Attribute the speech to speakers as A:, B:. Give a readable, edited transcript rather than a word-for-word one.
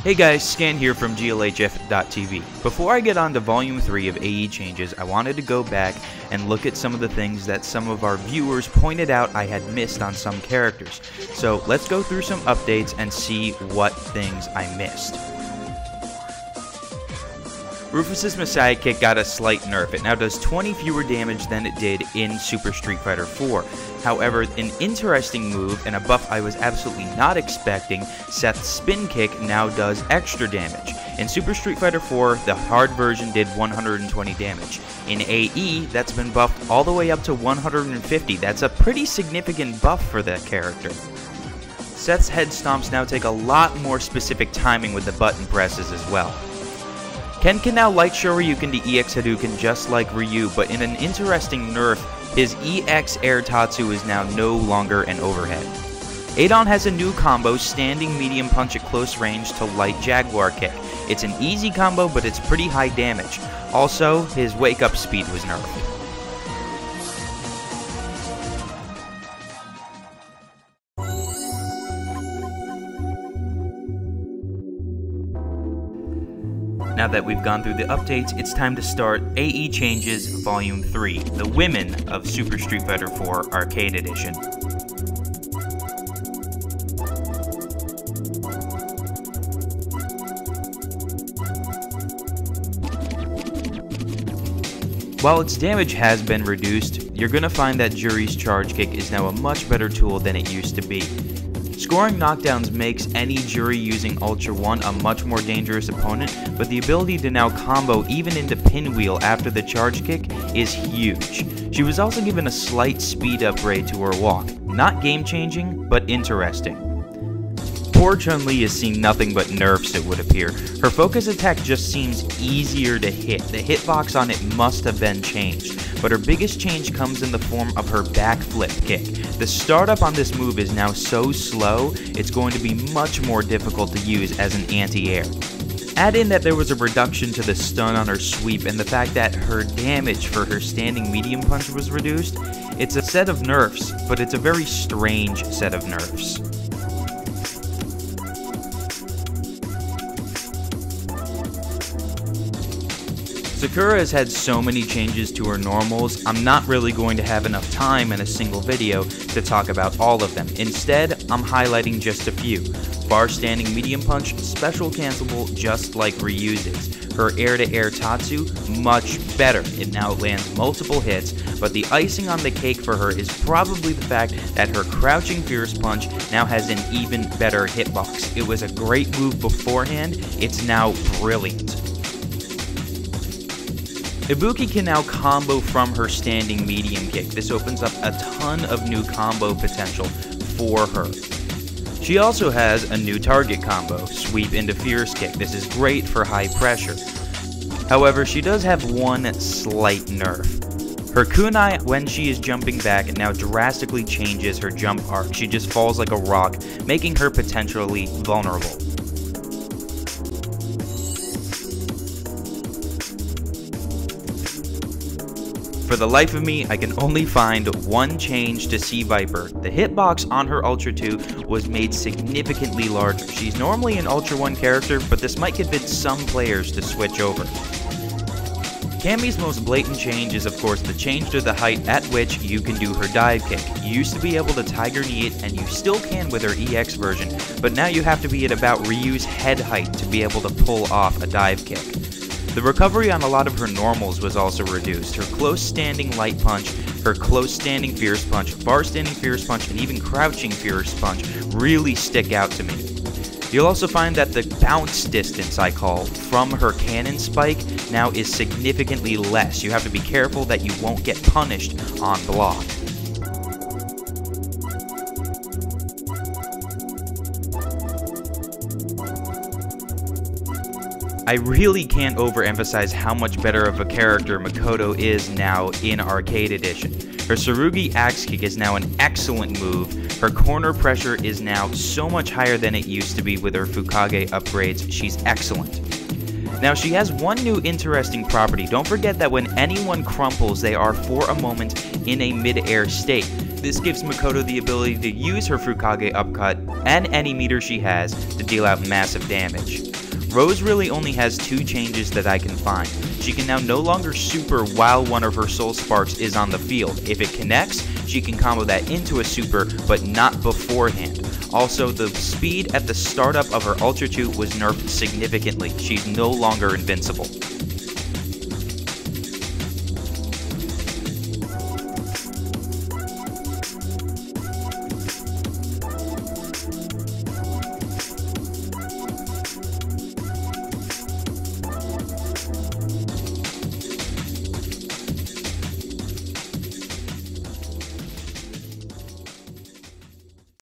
A: Hey guys, Scan here from GLHFtv. Before I get on to Volume 3 of AE Changes, I wanted to go back and look at some of the things that some of our viewers pointed out I had missed on some characters. So let's go through some updates and see what things I missed. Rufus's Messiah Kick got a slight nerf. It now does 20 fewer damage than it did in Super Street Fighter 4. However, an interesting move and a buff I was absolutely not expecting, Seth's Spin Kick now does extra damage. In Super Street Fighter 4, the hard version did 120 damage. In AE, that's been buffed all the way up to 150. That's a pretty significant buff for that character. Seth's head stomps now take a lot more specific timing with the button presses as well. Ken can now light Shoryuken to EX Hadouken just like Ryu, but in an interesting nerf, his EX Air Tatsu is now no longer an overhead. Adon has a new combo, Standing Medium Punch at close range to Light Jaguar Kick. It's an easy combo, but it's pretty high damage. Also, his wake up speed was nerfed. Now that we've gone through the updates, it's time to start AE Changes Volume 3, The Women of Super Street Fighter 4 Arcade Edition. While its damage has been reduced, you're going to find that Juri's Charge Kick is now a much better tool than it used to be. Scoring knockdowns makes any Juri using Ultra 1 a much more dangerous opponent, but the ability to now combo even into Pinwheel after the charge kick is huge. She was also given a slight speed upgrade to her walk. Not game-changing, but interesting. Poor Chun-Li has seen nothing but nerfs, it would appear. Her focus attack just seems easier to hit. The hitbox on it must have been changed, but her biggest change comes in the form of her backflip kick. The startup on this move is now so slow, it's going to be much more difficult to use as an anti-air. Add in that there was a reduction to the stun on her sweep and the fact that her damage for her standing medium punch was reduced. It's a set of nerfs, but it's a very strange set of nerfs. Sakura has had so many changes to her normals, I'm not really going to have enough time in a single video to talk about all of them. Instead, I'm highlighting just a few. Bar Standing Medium Punch, special cancelable just like Ryu's is. Her air-to-air Tatsu, much better. It now lands multiple hits, but the icing on the cake for her is probably the fact that her Crouching Fierce Punch now has an even better hitbox. It was a great move beforehand, it's now brilliant. Ibuki can now combo from her standing medium kick. This opens up a ton of new combo potential for her. She also has a new target combo, Sweep into Fierce Kick. This is great for high pressure. However, she does have one slight nerf. Her kunai, when she is jumping back, now drastically changes her jump arc. She just falls like a rock, making her potentially vulnerable. For the life of me, I can only find one change to Sea Viper. The hitbox on her Ultra 2 was made significantly larger. She's normally an Ultra 1 character, but this might convince some players to switch over. Cammy's most blatant change is of course the change to the height at which you can do her dive kick. You used to be able to Tiger Knee it, and you still can with her EX version, but now you have to be at about Ryu's head height to be able to pull off a dive kick. The recovery on a lot of her normals was also reduced. Her close standing light punch, her close standing fierce punch, bar standing fierce punch, and even crouching fierce punch really stick out to me. You'll also find that the bounce distance, I call, from her cannon spike now is significantly less. You have to be careful that you won't get punished on block. I really can't overemphasize how much better of a character Makoto is now in Arcade Edition. Her Tsurugi Axe Kick is now an excellent move. Her corner pressure is now so much higher than it used to be with her Fukage upgrades. She's excellent. Now she has one new interesting property. Don't forget that when anyone crumples, they are for a moment in a mid-air state. This gives Makoto the ability to use her Fukage upcut and any meter she has to deal out massive damage. Rose really only has 2 changes that I can find. She can now no longer super while one of her soul sparks is on the field. If it connects, she can combo that into a super, but not beforehand. Also, the speed at the startup of her Ultra 2 was nerfed significantly. She's no longer invincible.